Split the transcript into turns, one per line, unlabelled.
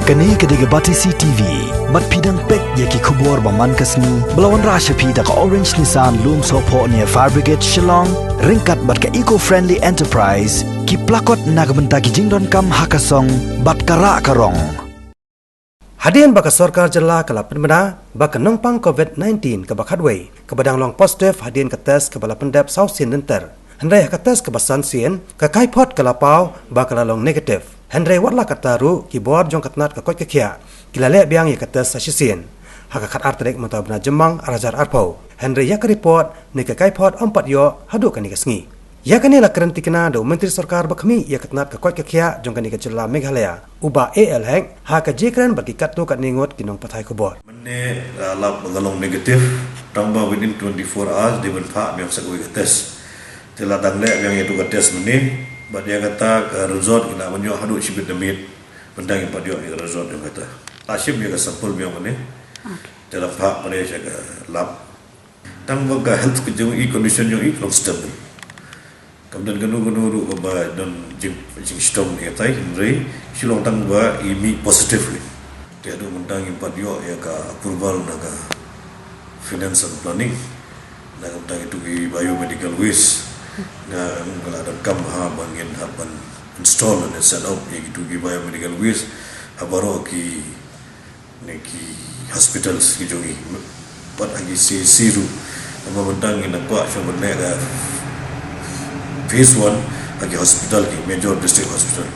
Kani kediga bati CTV, mat pidang pek yaki kubur baman kasni, belawan rasha pida ka Orange Nissan Loom Sopo ni Fire Brigade Shillong, ringkat bat ka eco-friendly enterprise, ki plakot nagamenta ki jingdon kam hakasong, bat kara karong.
Hadian baka sorkar jela kala penmena baka nongpang COVID-19 ke bakadway ke badang long positif hadian ke tes ke bala pendep South Sien Nenter. Hendrai ke tes ke basan sien ke kaipot ke lapau baka lalong negatif. Hendrai watla kataru ki board jong katnat ke kot ke kia kila lek biang ya ke tes sa sien. Haka kat artrek mata bena jemang arajar arpau. Hendrai ya ke report ni ke kaipot 4 yo haduk kan ni ke sengi. Ya kani la kerenti kena do menteri sarkar bakmi ya katnat ke kot ke kia jong kan ni ke jela Meghalaya. Uba AL hang ha ke jekran bagi kat tu kat ningot kinong patai ko bor.
Mene lap mengalong negatif tambah within 24 hours di benfa yang sakui ke tes. Telah dangle yang itu ke tes mene bad dia kata ke resort kena menyo hadu sibit demit bendang yang padio ke resort yang kata. Asyim dia ke sampel yang mene. Telah pak pada jaga lab. Tambah ke health kejung condition yang long stable. Kemudian genu-genu ke ba dan jing stom ni tai Henry silong tang ba imi positif ni. Dia ada mendang yang padio ya ka approval naga finance and planning. Naga mendang itu ki biomedical waste. Na ngala ada kam ha bangin haban install and set up ya gitu ki biomedical waste habaro ki neki hospitals ki jongi pat agi siru nama mendang ina pa syaban nega Phase 1 agi hospital ki major district hospital